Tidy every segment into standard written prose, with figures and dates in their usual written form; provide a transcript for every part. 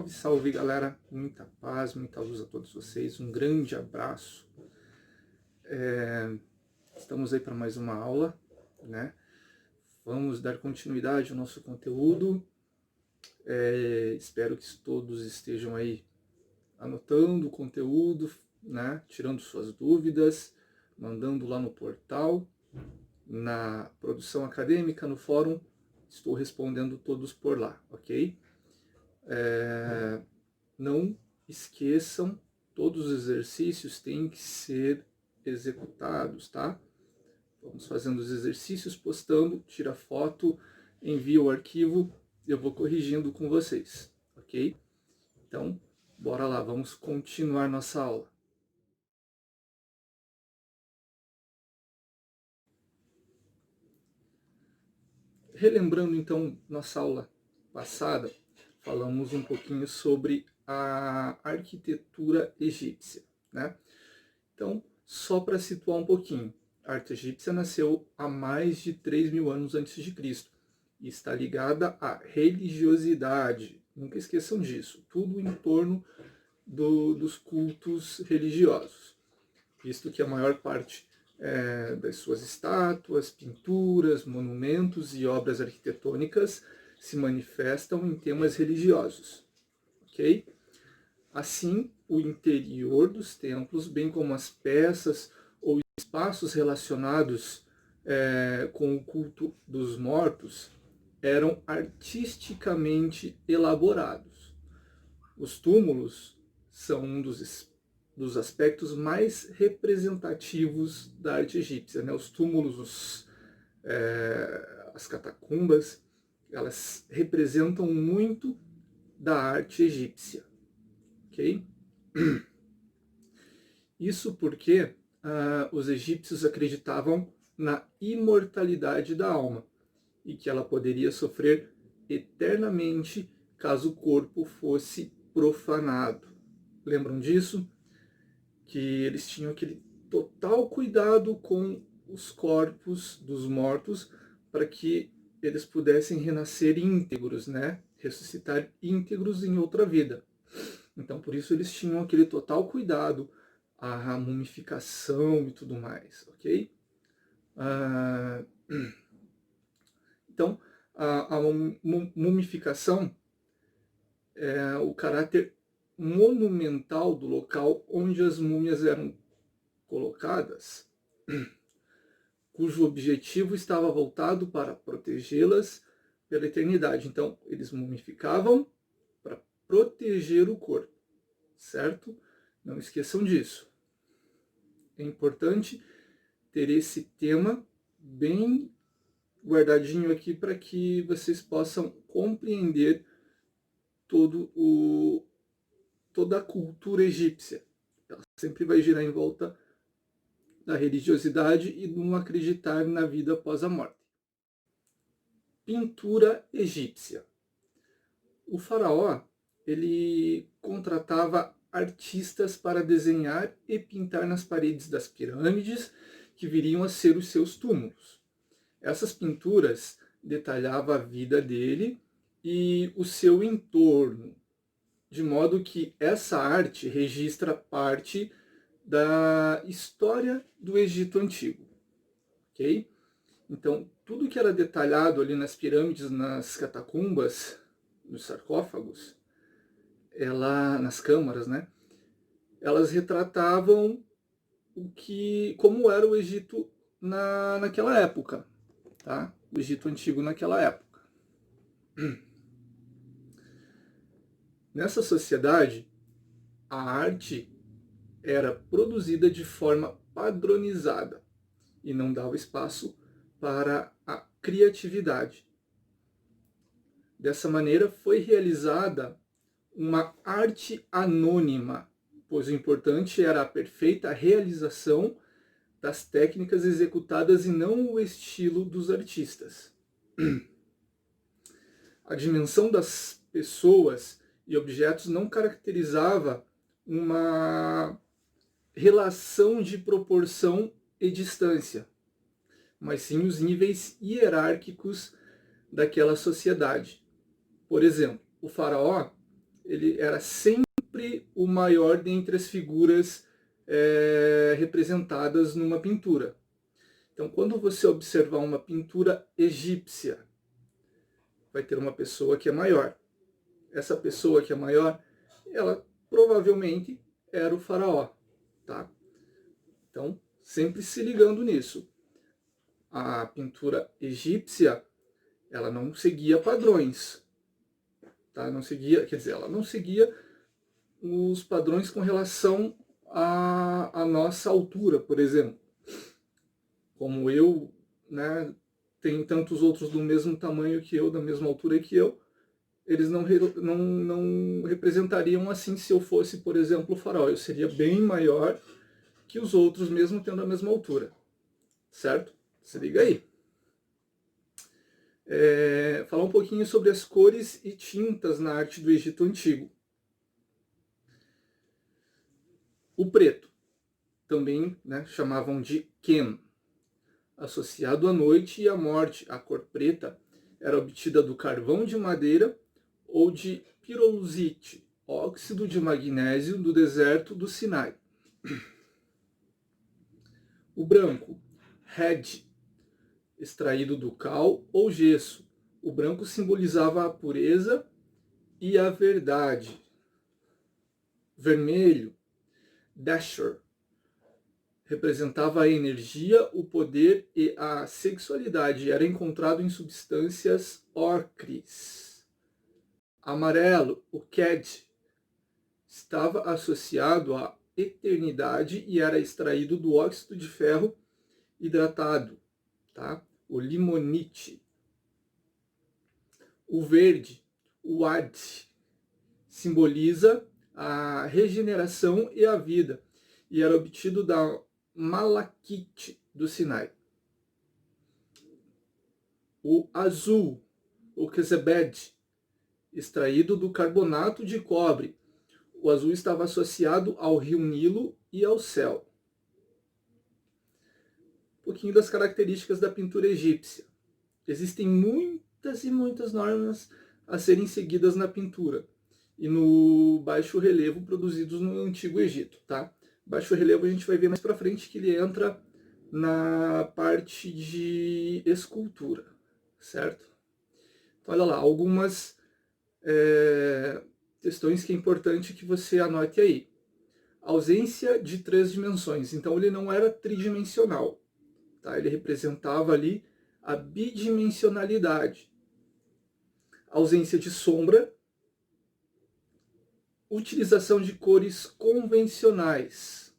Salve, salve galera, muita paz, muita luz a todos vocês, um grande abraço. Estamos aí para mais uma aula, né? Vamos dar continuidade ao nosso conteúdo. Espero que todos estejam aí anotando o conteúdo, né? Tirando suas dúvidas, mandando lá no portal, na produção acadêmica, no fórum. Estou respondendo todos por lá, ok? Não esqueçam, todos os exercícios têm que ser executados, tá? Vamos fazendo os exercícios, postando, tira foto, envia o arquivo, eu vou corrigindo com vocês, ok? Então, bora lá, vamos continuar nossa aula. Relembrando então nossa aula passada, falamos um pouquinho sobre a arquitetura egípcia, né? Então, só para situar um pouquinho, a arte egípcia nasceu há mais de 3.000 anos antes de Cristo e está ligada à religiosidade. Nunca esqueçam disso. Tudo em torno dos cultos religiosos, visto que a maior parte das suas estátuas, pinturas, monumentos e obras arquitetônicas se manifestam em temas religiosos, ok? Assim, o interior dos templos, bem como as peças ou espaços relacionados com o culto dos mortos, eram artisticamente elaborados. Os túmulos são um dos aspectos mais representativos da arte egípcia, né? Os túmulos, as catacumbas, elas representam muito da arte egípcia. Okay? Isso porque os egípcios acreditavam na imortalidade da alma e que ela poderia sofrer eternamente caso o corpo fosse profanado. Lembram disso? Que eles tinham aquele total cuidado com os corpos dos mortos para que eles pudessem renascer íntegros, né? Ressuscitar íntegros em outra vida. Então, por isso eles tinham aquele total cuidado, a mumificação e tudo mais, ok? Então, a mumificação é o caráter monumental do local onde as múmias eram colocadas, cujo objetivo estava voltado para protegê-las pela eternidade. Então, eles mumificavam para proteger o corpo, certo? Não esqueçam disso. É importante ter esse tema bem guardadinho aqui para que vocês possam compreender toda a cultura egípcia. Ela sempre vai girar em volta da religiosidade e do não acreditar na vida após a morte. Pintura egípcia. O faraó, ele contratava artistas para desenhar e pintar nas paredes das pirâmides que viriam a ser os seus túmulos. Essas pinturas detalhavam a vida dele e o seu entorno, de modo que essa arte registra parte da história do Egito Antigo, ok? Então, tudo que era detalhado ali nas pirâmides, nas catacumbas, nos sarcófagos, nas câmaras, né? Elas retratavam como era o Egito naquela época, tá? O Egito Antigo naquela época. Nessa sociedade, a arte era produzida de forma padronizada e não dava espaço para a criatividade. Dessa maneira, foi realizada uma arte anônima, pois o importante era a perfeita realização das técnicas executadas e não o estilo dos artistas. A dimensão das pessoas e objetos não caracterizava uma relação de proporção e distância, mas sim os níveis hierárquicos daquela sociedade. Por exemplo, o faraó, ele era sempre o maior dentre as figuras representadas numa pintura. Então, quando você observar uma pintura egípcia, vai ter uma pessoa que é maior. Essa pessoa que é maior, ela provavelmente era o faraó, tá? Então, sempre se ligando nisso. A pintura egípcia, ela não seguia padrões, tá? Não seguia, quer dizer, ela não seguia os padrões com relação à nossa altura, por exemplo. Como eu, né, tem tantos outros do mesmo tamanho que eu, da mesma altura que eu, eles não representariam assim se eu fosse, por exemplo, o faraó. Eu seria bem maior que os outros, mesmo tendo a mesma altura. Certo? Se liga aí. Falar um pouquinho sobre as cores e tintas na arte do Egito Antigo. O preto, também, né, chamavam de Kem, associado à noite e à morte. A cor preta era obtida do carvão de madeira ou de pirolusite, óxido de magnésio do deserto do Sinai. O branco, Red, extraído do cal ou gesso. O branco simbolizava a pureza e a verdade. Vermelho, Dasher, representava a energia, o poder e a sexualidade. Era encontrado em substâncias ocres. Amarelo, o Ked, estava associado à eternidade e era extraído do óxido de ferro hidratado, tá? O limonite. O verde, o Ad, simboliza a regeneração e a vida e era obtido da malaquite do Sinai. O azul, o Kezebed, extraído do carbonato de cobre. O azul estava associado ao rio Nilo e ao céu. Um pouquinho das características da pintura egípcia. Existem muitas e muitas normas a serem seguidas na pintura e no baixo relevo produzidos no Antigo Egito, tá? Baixo relevo a gente vai ver mais para frente que ele entra na parte de escultura, certo? Então, olha lá, algumas questões que é importante que você anote aí. Ausência de 3 dimensões, então ele não era tridimensional, tá? Ele representava ali a bidimensionalidade. Ausência de sombra, utilização de cores convencionais.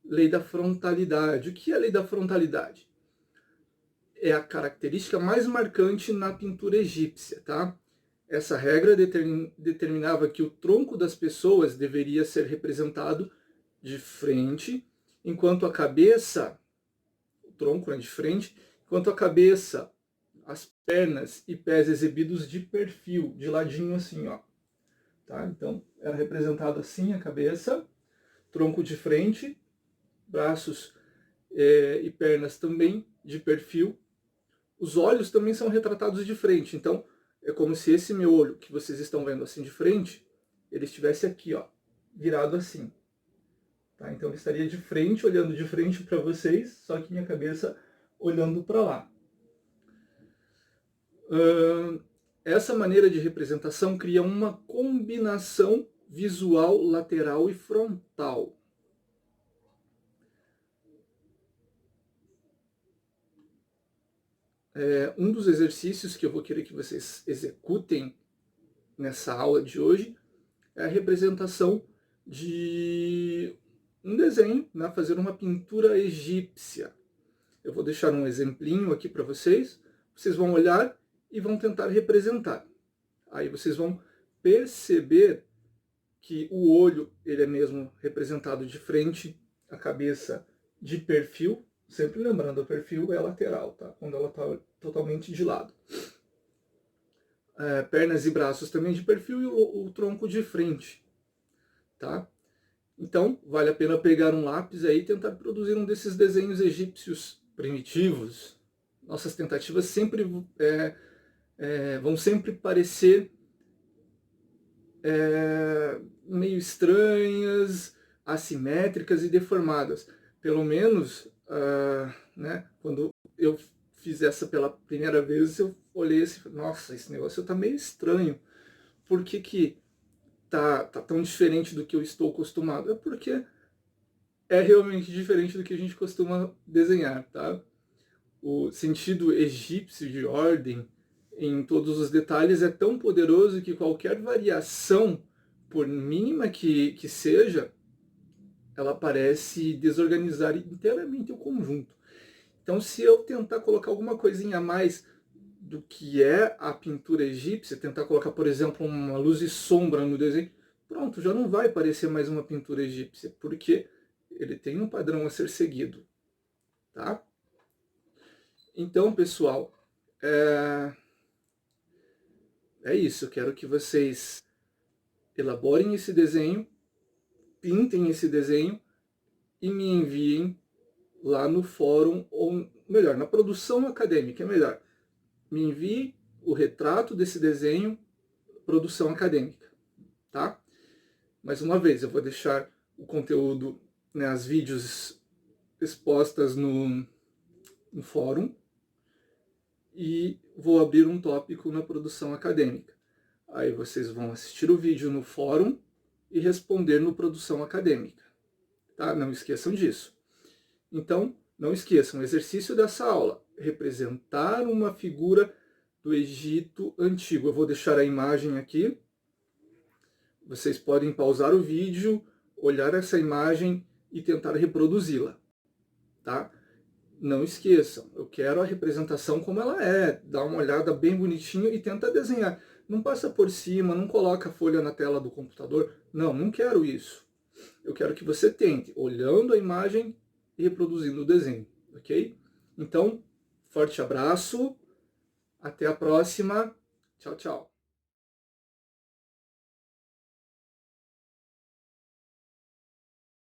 Lei da frontalidade. O que é a lei da frontalidade? É a característica mais marcante na pintura egípcia, tá? Essa regra determinava que o tronco das pessoas deveria ser representado de frente, enquanto a cabeça, o tronco é de frente, enquanto a cabeça, as pernas e pés exibidos de perfil, de ladinho assim, ó. Tá? Então, era representado assim a cabeça, tronco de frente, braços e pernas também de perfil. Os olhos também são retratados de frente, então é como se esse meu olho que vocês estão vendo assim de frente, ele estivesse aqui, ó, virado assim. Tá? Então ele estaria de frente, olhando de frente para vocês, só que minha cabeça olhando para lá. Essa maneira de representação cria uma combinação visual, lateral e frontal. Um dos exercícios que eu vou querer que vocês executem nessa aula de hoje é a representação de um desenho, né? Fazer uma pintura egípcia. Eu vou deixar um exemplinho aqui para vocês, vocês vão olhar e vão tentar representar. Aí vocês vão perceber que o olho ele é mesmo representado de frente, a cabeça de perfil, sempre lembrando, o perfil é lateral, tá? Quando ela está totalmente de lado. Pernas e braços também de perfil e o tronco de frente, tá? Então, vale a pena pegar um lápis aí e tentar produzir um desses desenhos egípcios primitivos. Nossas tentativas sempre vão sempre parecer meio estranhas, assimétricas e deformadas. Pelo menos, né, quando eu fiz essa pela primeira vez, eu olhei assim, nossa, esse negócio tá meio estranho. Por que que tá tão diferente do que eu estou acostumado? É porque é realmente diferente do que a gente costuma desenhar, tá? O sentido egípcio de ordem em todos os detalhes é tão poderoso que qualquer variação, por mínima que seja, ela parece desorganizar inteiramente o conjunto. Então, se eu tentar colocar alguma coisinha a mais do que é a pintura egípcia, tentar colocar, por exemplo, uma luz e sombra no desenho, pronto, já não vai parecer mais uma pintura egípcia, porque ele tem um padrão a ser seguido, tá? Então, pessoal, é isso. Eu quero que vocês elaborem esse desenho, pintem esse desenho e me enviem lá no fórum, ou melhor, na produção acadêmica, é melhor. Me envie o retrato desse desenho, produção acadêmica, tá? Mais uma vez, eu vou deixar o conteúdo, né, as vídeos expostas no fórum e vou abrir um tópico na produção acadêmica. Aí vocês vão assistir o vídeo no fórum e responder no produção acadêmica, tá? Não esqueçam disso. Então, não esqueçam, o exercício dessa aula, representar uma figura do Egito Antigo. Eu vou deixar a imagem aqui. Vocês podem pausar o vídeo, olhar essa imagem e tentar reproduzi-la, tá? Não esqueçam, eu quero a representação como ela é, dá uma olhada bem bonitinho e tenta desenhar. Não passa por cima, não coloca a folha na tela do computador. Não, não quero isso. Eu quero que você tente, olhando a imagem e reproduzindo o desenho, ok? Então, forte abraço, até a próxima, tchau, tchau.